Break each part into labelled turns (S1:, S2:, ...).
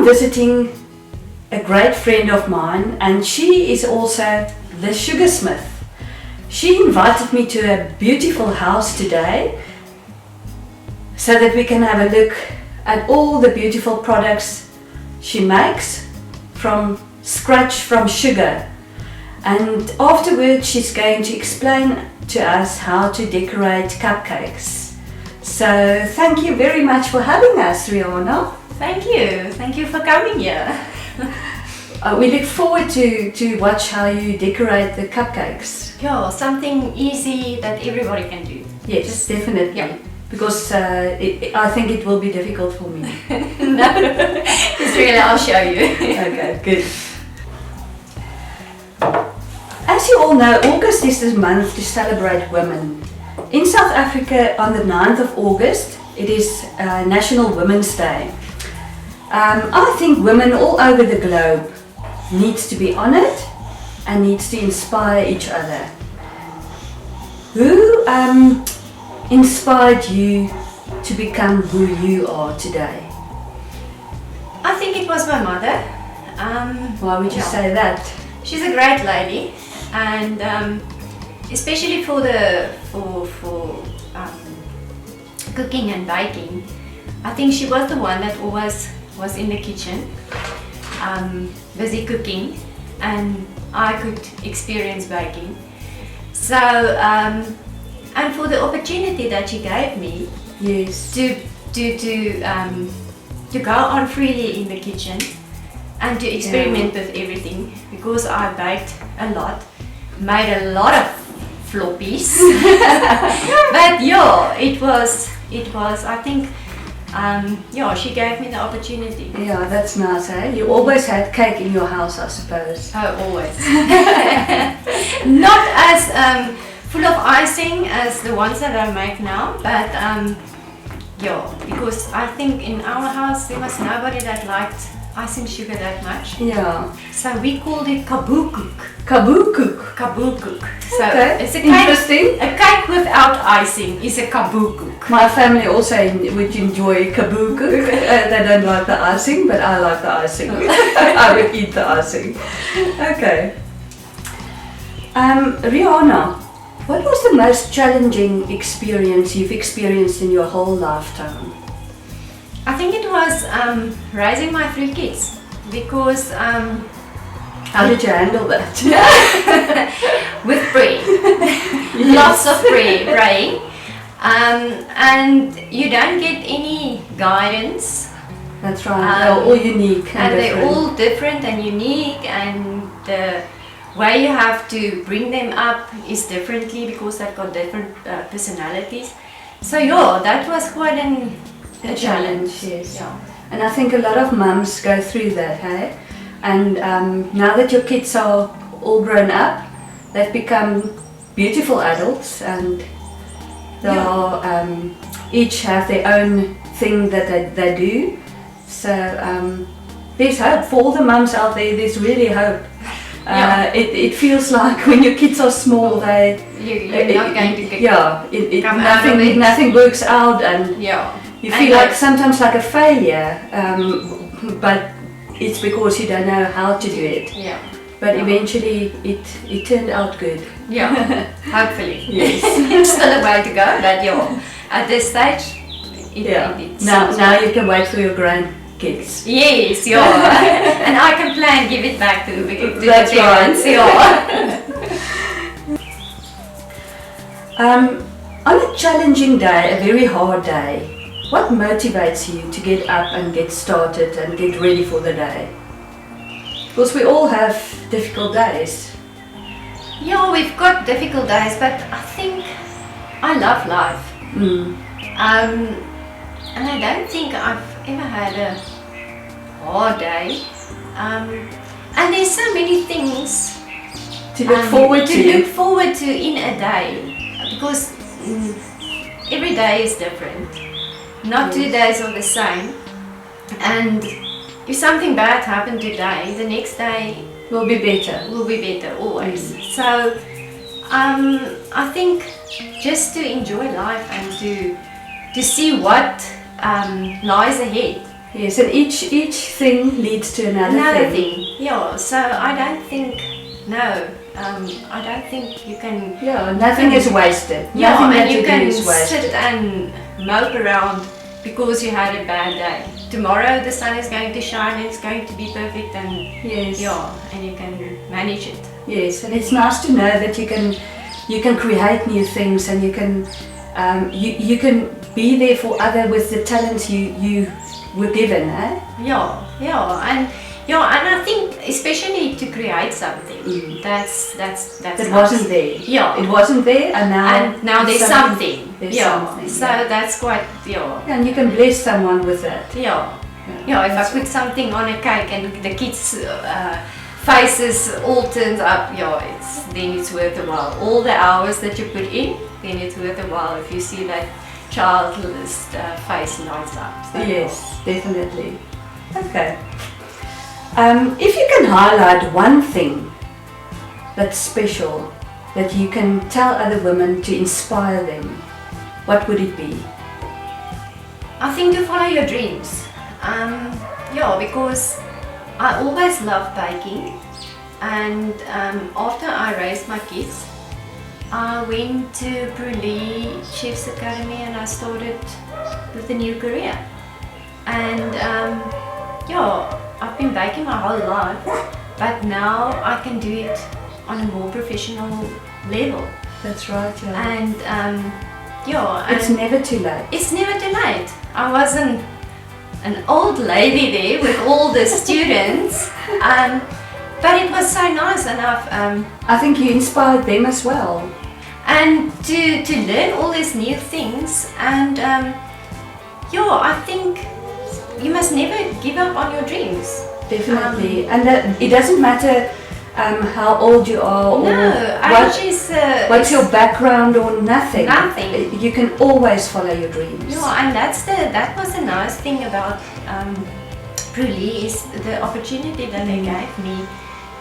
S1: I'm visiting a great friend of mine, and she is also the Sugarsmith. She invited me to a beautiful house today so that we can have a look at all the beautiful products she makes from scratch, from sugar. And afterwards she's going to explain to us how to decorate cupcakes. So thank you very much for having us, Riana.
S2: Thank you for coming here.
S1: We look forward to watch how you decorate the cupcakes.
S2: Yeah, something easy that everybody can do.
S1: Yes, definitely.
S2: Yeah.
S1: Because I think it will be difficult for me.
S2: No, it's really, I'll show you.
S1: Okay, good. As you all know, August is the month to celebrate women. In South Africa, on the 9th of August, it is National Women's Day. I think women all over the globe needs to be honoured and needs to inspire each other. Who inspired you to become who you are today?
S2: I think it was my mother.
S1: Why would you say that?
S2: She's a great lady, and especially for cooking and baking. I think she was the one that always was in the kitchen, busy cooking, and I could experience baking. So, and for the opportunity that she gave me,
S1: yes,
S2: to go on freely in the kitchen and to experiment with everything, because I baked a lot, made a lot of floppies. But yeah, it was I think she gave me the opportunity.
S1: Yeah, that's nice, eh? You always had cake in your house, I suppose.
S2: Oh, always. Not as full of icing as the ones that I make now, but because I think in our house there was nobody that liked icing sugar that much.
S1: Yeah.
S2: So we called it kabookuk.
S1: Kabookuk.
S2: Kabookuk. So
S1: Okay.
S2: it's a
S1: Interesting.
S2: A cake without icing is a kabookuk.
S1: My family also would enjoy kabookuk. They don't like the icing, but I like the icing. I would eat the icing. Okay. Riana, what was the most challenging experience you've experienced in your whole lifetime?
S2: I think it was raising my 3 kids, because
S1: How did you handle that?
S2: with praying, lots of praying, and you don't get any guidance.
S1: That's right. They're all unique
S2: and they're
S1: different.
S2: all different and unique, and the way you have to bring them up is differently, because they've got different personalities. So that was quite a challenge.
S1: Yes.
S2: Yeah.
S1: And I think a lot of mums go through that, hey? And now that your kids are all grown up, they've become beautiful adults, and they are, each have their own thing that they do. So there's hope for all the mums out there. There's really hope. It feels like when your kids are small,
S2: You're not going to come out of it.
S1: nothing works out, and you feel like sometimes like a failure, but it's because you don't know how to do it.
S2: Yeah.
S1: But eventually it turned out good.
S2: Yeah, hopefully.
S1: Yes.
S2: It's still a way to go, but at this stage, it
S1: Now you can wait for your grandkids.
S2: Yes, and I can plan give it back to the
S1: That's
S2: parents.
S1: On a challenging day, a very hard day, what motivates you to get up and get started and get ready for the day? Because we all have difficult days.
S2: Yeah, we've got difficult days, but I think I love life. And I don't think I've ever had a hard day. And there's so many things
S1: To look forward
S2: to in a day, because every day is different. Not 2 days are the same. And if something bad happened today, the next day
S1: will be better.
S2: Always. So I think just to enjoy life and to see what lies ahead
S1: Yes, and each thing leads to another thing.
S2: Yeah, so I don't think, I don't think you can...
S1: Yeah, nothing is wasted.
S2: Yeah,
S1: Nothing
S2: and
S1: that
S2: you
S1: do
S2: can
S1: is wasted.
S2: sit and mope around because you had a bad day. Tomorrow the sun is going to shine and it's going to be perfect, and
S1: Yes.
S2: yeah, and you can manage it.
S1: Yes, and it's nice to know that you can create new things, and you can be there for other with the talents you were given, eh?
S2: And I think especially to create something, that's
S1: That
S2: nice.
S1: wasn't there.
S2: Yeah.
S1: It wasn't there, and now
S2: there's something.
S1: There's
S2: Yeah.
S1: something.
S2: So that's quite
S1: And you can bless someone with that.
S2: Yeah, if I put something on a cake and the kids' faces all turned up, then it's worth a while. All the hours that you put in, then it's worth a while if you see that child's face lights up. So,
S1: Yes, definitely. Okay. If you can highlight one thing that's special that you can tell other women to inspire them, what would it be?
S2: I think to follow your dreams. Because I always loved baking, and after I raised my kids, I went to Bruley Chef's Academy and I started with a new career. And I've been baking my whole life, but now I can do it on a more professional level.
S1: That's right, yeah.
S2: And
S1: It's never too late.
S2: It's never too late. I wasn't an old lady there with all the students, but it was so nice, and
S1: I think you inspired them as well.
S2: and to learn all these new things, and I think you must never give up on your dreams.
S1: Definitely. And that it doesn't matter how old you are or what's your background or nothing.
S2: Nothing.
S1: You can always follow your dreams.
S2: And that was the nice thing about Bruley, is the opportunity that they gave me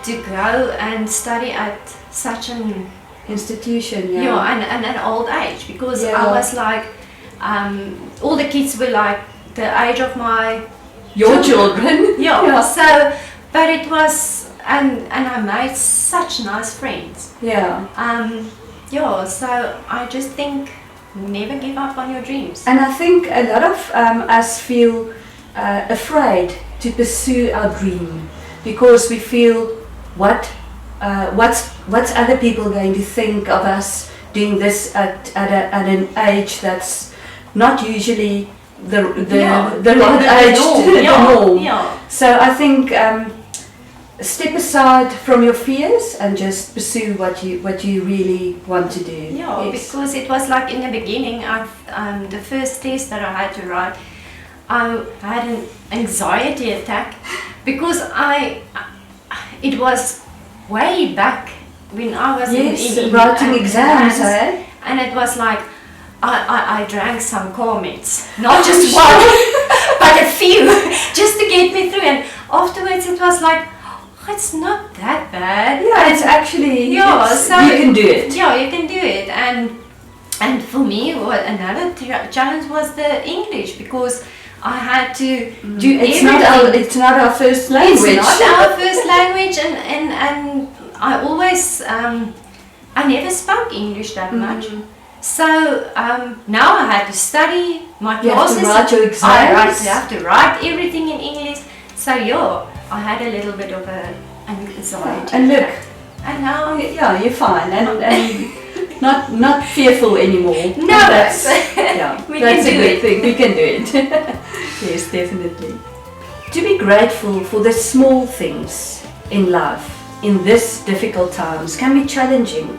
S2: to go and study at such an
S1: Institution,
S2: and an old age, because I was like, all the kids were like the age of
S1: Your children.
S2: So, but it was, and I made such nice friends. So I just think never give up on your dreams.
S1: And I think a lot of us feel afraid to pursue our dream because we feel what's other people going to think of us doing this at an age that's not usually the right age to the norm. So I think step aside from your fears and just pursue what you really want to do.
S2: Because it was like in the beginning, the first test that I had to write, I had an anxiety attack because it was way back when I was in
S1: writing exams,
S2: and it was like I drank some Cormets, not just one, but a few, just to get me through. And afterwards, it was like, it's not that bad.
S1: It's actually
S2: so
S1: you can do it.
S2: You can do it. And for me, another challenge was the English, because I had to do everything.
S1: It's not our first language.
S2: It's not our first language, and I always I never spoke English that much. So now I had to study my classes.
S1: You have to write your exams.
S2: I have to write everything in English. So I had a little bit of an anxiety.
S1: And look,
S2: and now
S1: you're fine, and not fearful anymore.
S2: No,
S1: that's
S2: we
S1: that's
S2: can
S1: a
S2: do
S1: good
S2: it.
S1: thing. We can do it. Yes, definitely. To be grateful for the small things in life in this difficult times can be challenging.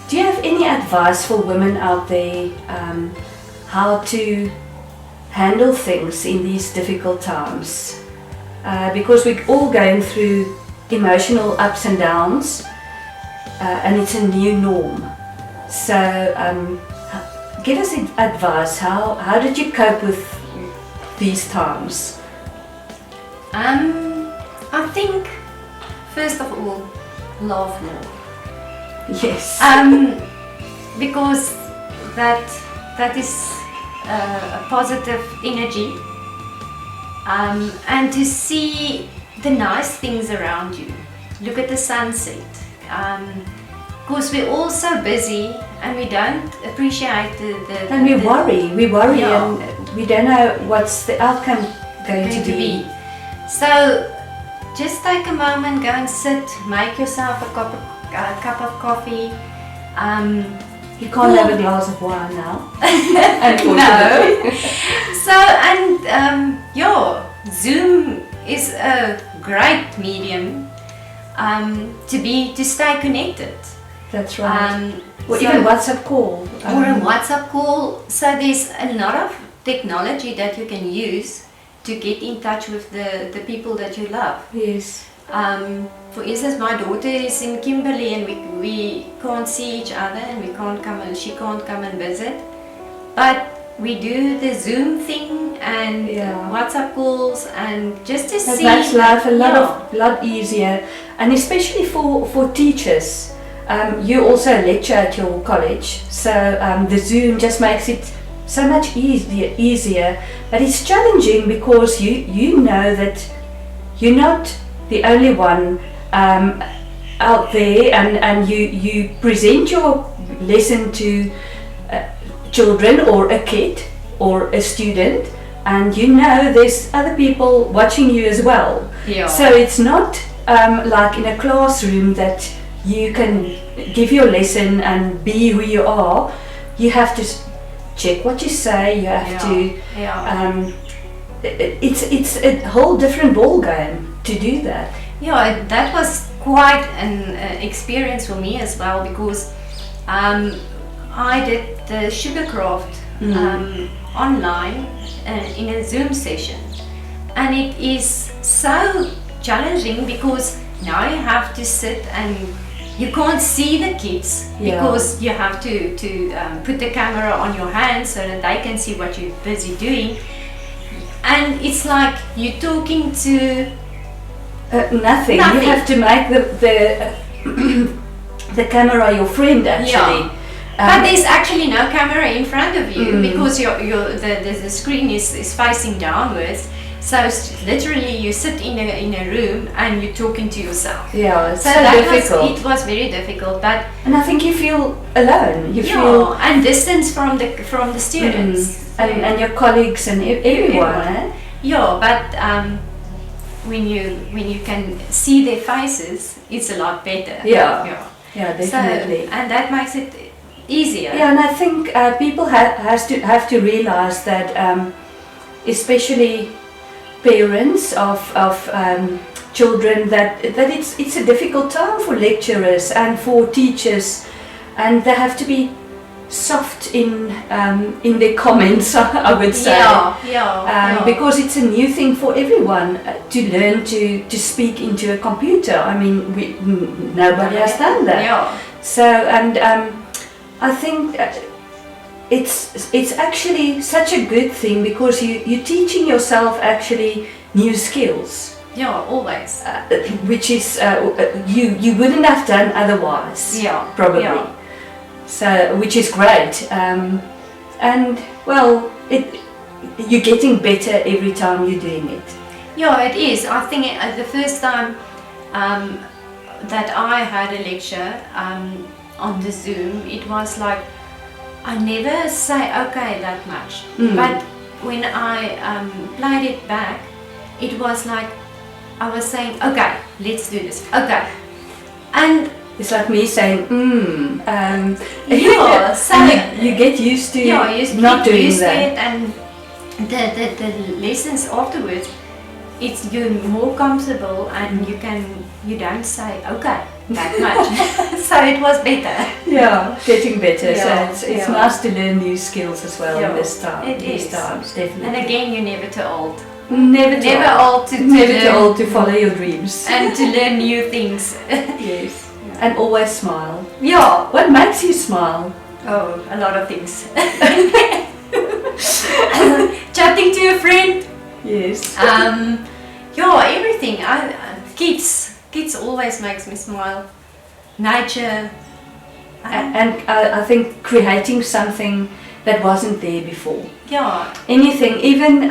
S1: Do you have any advice for women out there how to handle things in these difficult times? Because we're all going through emotional ups and downs, and it's a new norm. So give us advice. How did you cope with these times?
S2: I think first of all, love more.
S1: Yes.
S2: Because that is a positive energy, and to see the nice things around you. Look at the sunset. Because we're all so busy and we don't appreciate
S1: and we worry,
S2: Yeah.
S1: and we don't know what's the outcome going to be.
S2: So just take a moment, go and sit, make yourself a cup of coffee.
S1: You can't have a glass of wine now.
S2: No. So, and Zoom is a great medium to stay connected.
S1: That's right. Or
S2: so-
S1: even WhatsApp call.
S2: or a WhatsApp call. So there's a lot of technology that you can use to get in touch with the people that you love.
S1: Yes.
S2: For instance, my daughter is in Kimberley and we can't see each other and she can't come and visit. But we do the Zoom thing and
S1: Yeah.
S2: WhatsApp calls and just to
S1: That
S2: see.
S1: makes life a
S2: Yeah.
S1: lot easier, and especially for teachers. You also lecture at your college, so the Zoom just makes it so much easier. But it's challenging because you know that you're not the only one out there, and you present your lesson to children or a kid or a student, and you know there's other people watching you as well.
S2: Yeah.
S1: So it's not like in a classroom that you can give your lesson and be who you are. You have to check what you say. You have to.
S2: Yeah.
S1: It's a whole different ball game to do that.
S2: Yeah, that was quite an experience for me as well, because I did the sugar craft online in a Zoom session, and it is so challenging because now you have to sit and you can't see the kids.
S1: Yeah.
S2: Because you have to put the camera on your hand so that they can see what you're busy doing, and it's like you're talking to
S1: Nothing. You
S2: Nothing.
S1: have to make the camera your friend actually.
S2: But there's actually no camera in front of you because the screen is facing downwards. So literally you sit in a room and you're talking to yourself.
S1: Yeah, it's so
S2: that
S1: difficult.
S2: it was very difficult, but
S1: And I think you feel alone. You feel
S2: and distance from the students
S1: and your colleagues and everyone. Eh?
S2: Yeah, but when you can see their faces, it's a lot better.
S1: Yeah. Yeah, definitely.
S2: So, and that makes it easier.
S1: Yeah, and I think people have to realize that, especially parents of children, that it's a difficult time for lecturers and for teachers, and they have to be soft in their comments. I would say.
S2: Yeah.
S1: Because it's a new thing for everyone to learn to speak into a computer. I mean, nobody has done that.
S2: Yeah.
S1: So, and I think it's actually such a good thing because you're teaching yourself actually new skills,
S2: Yeah, always.
S1: which is you wouldn't have done otherwise.
S2: Yeah,
S1: probably.
S2: yeah.
S1: So, which is great, and well, you're getting better every time you're doing it.
S2: Yeah, it is. I think the first time that I had a lecture on the Zoom, it was like I never say okay that much. But when I played it back, it was like I was saying, okay, let's do this. Okay, and
S1: It's like me saying,
S2: yeah, so
S1: and you get used to not doing
S2: used
S1: that.
S2: to it, and the lessons afterwards, you're more comfortable and you don't say okay that much. So it was better.
S1: Yeah, getting better.
S2: Yeah,
S1: So it's
S2: yeah.
S1: nice to learn new skills as well in this time.
S2: It
S1: these
S2: is.
S1: times, definitely.
S2: And again, you're never too old.
S1: never too
S2: Never
S1: old.
S2: old to
S1: Never too
S2: learn
S1: old to follow your dreams.
S2: and to learn new things.
S1: Yes. And always smile.
S2: Yeah.
S1: What makes you smile?
S2: Oh, a lot of things. Chatting to a friend.
S1: Yes.
S2: Yeah, everything. Kids always makes me smile. Nature.
S1: And I think creating something that wasn't there before.
S2: Yeah.
S1: Anything, even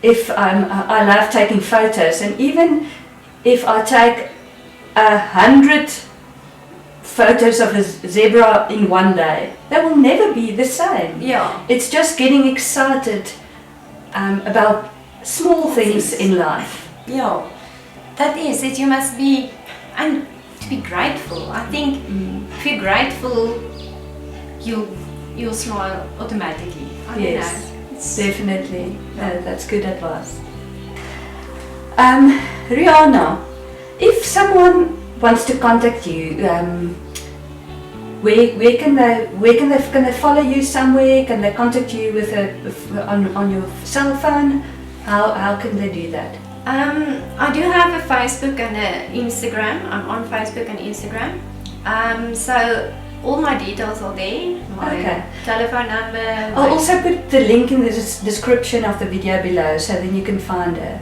S1: if I love taking photos, and even if I take 100 photos of a zebra in one day, they will never be the same.
S2: Yeah.
S1: It's just getting excited about small things in life.
S2: Yeah, that is it. You must be, and to be grateful. I think if you're grateful, you'll smile automatically. I don't
S1: Yes,
S2: know. It's
S1: definitely. That's good advice. Riana, if someone wants to contact you, where can they follow you somewhere? Can they contact you on your cell phone? How can they do that?
S2: I do have a Facebook and an Instagram. I'm on Facebook and Instagram. So all my details are there. My telephone number.
S1: I'll also put the link in the description of the video below, so then you can find her.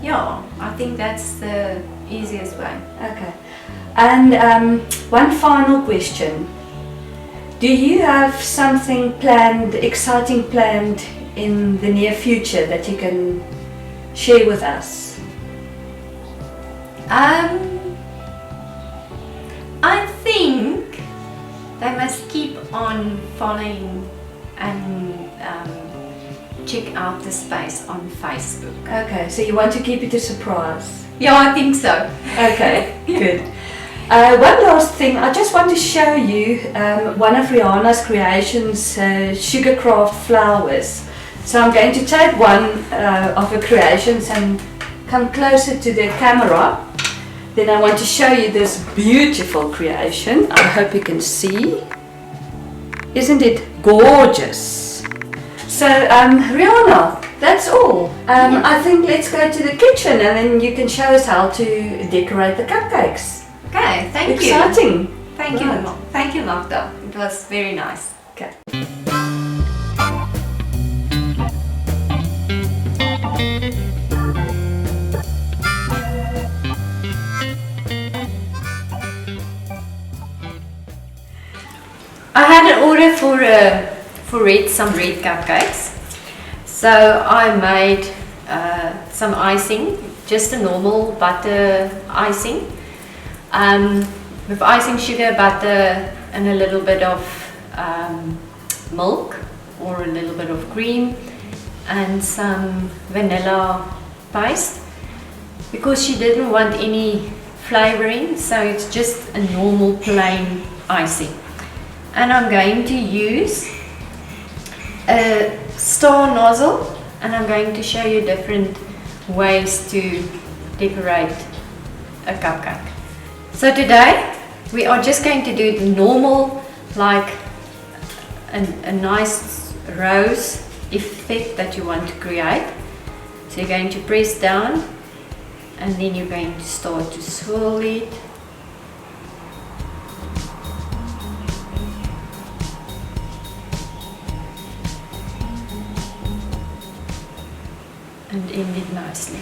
S2: Yeah, I think that's the easiest way.
S1: Okay. And one final question. Do you have something planned, exciting planned in the near future that you can share with us?
S2: I think they must keep on following and check out the space on Facebook.
S1: Okay, so you want to keep it a surprise?
S2: Yeah, I think so.
S1: Okay, good. One last thing, I just want to show you one of Riana's creations, sugar craft flowers. So I'm going to take one of her creations and come closer to the camera. Then I want to show you this beautiful creation. I hope you can see. Isn't it gorgeous? So Riana, that's all. I think let's go to the kitchen and then you can show us how to decorate the cupcakes.
S2: Okay, thank you.
S1: Exciting.
S2: Thank you, thank you, Magda. It was very nice.
S1: Okay.
S2: I had an order for some red cupcakes, so I made some icing, just a normal butter icing, with icing sugar, butter, and a little bit of milk or a little bit of cream, and some vanilla paste, because she didn't want any flavoring, so it's just a normal plain icing. And I'm going to use a star nozzle, and I'm going to show you different ways to decorate a cupcake. So today we are just going to do the normal, like a nice rose effect that you want to create. So you're going to press down and then you're going to start to swirl it. And end it nicely.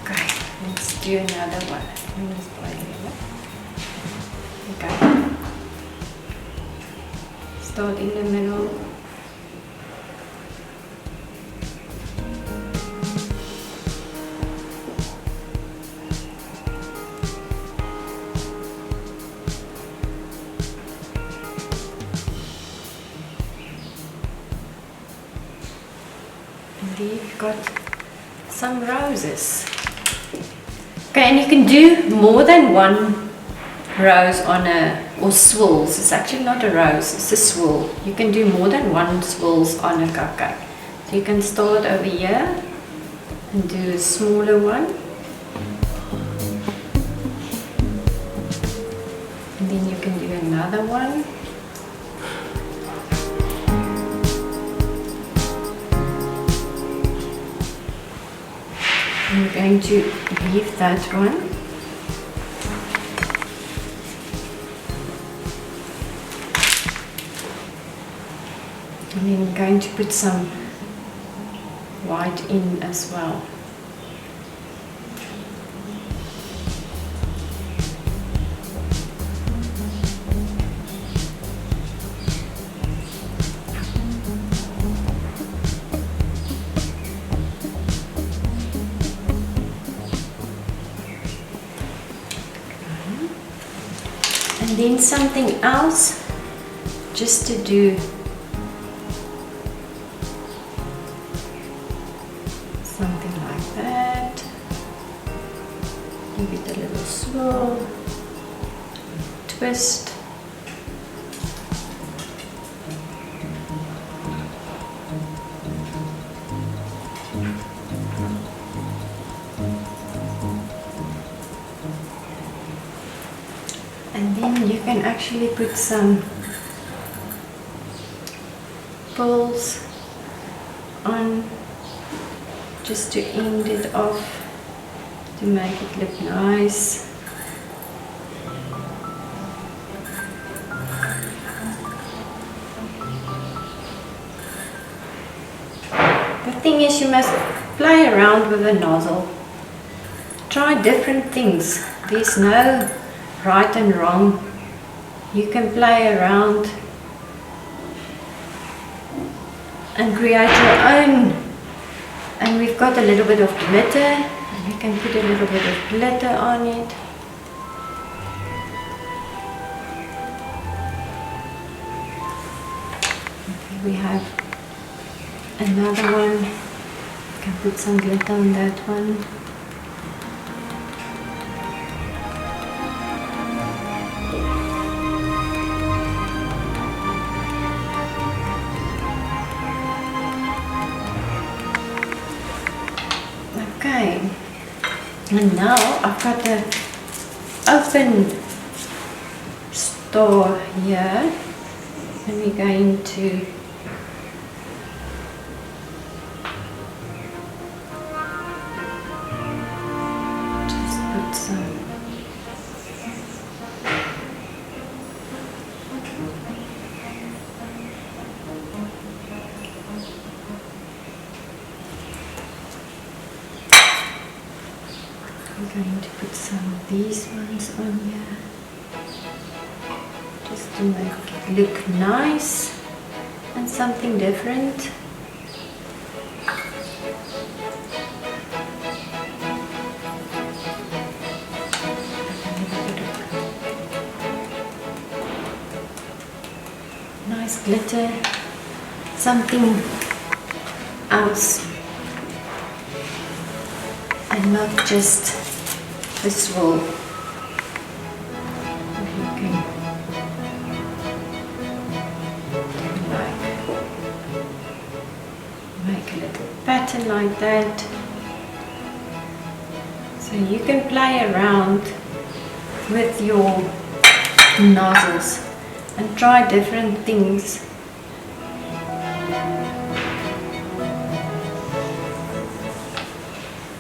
S2: Okay, let's do another one. Okay. Start in the middle. We've got some roses. Okay, and you can do more than one rose on or swirls. It's actually not a rose, it's a swirl. You can do more than one swirls on a cupcake. So you can start over here and do a smaller one. And then you can do another one. I'm going to leave that one. And then I'm going to put some white in as well. And then something else, just to do something like that. Give it a little swirl, twist. And then you can actually put some pearls on just to end it off, to make it look nice. The thing is, you must play around with the nozzle. Try different things. There's no right and wrong. You can play around and create your own. And we've got a little bit of glitter, and we can put a little bit of glitter on it. Here we have another one. You can put some glitter on that one. Okay, and now I've got the open store here, and we're going to just put some I'm going to put some of these ones on here, just to make it look nice and something different. Nice glitter, something else, and not just the swirl. You can make a little pattern like that. So you can play around with your nozzles and try different things.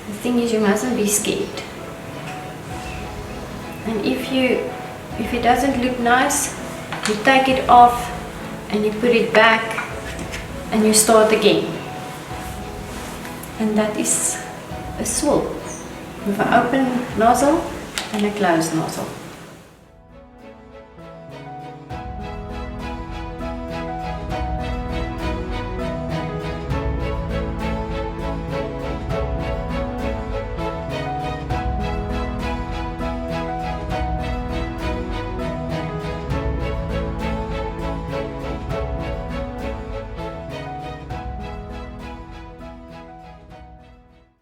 S2: The thing is, you mustn't be scared. And if it doesn't look nice, you take it off and you put it back and you start again. And that is a swirl with an open nozzle and a closed nozzle.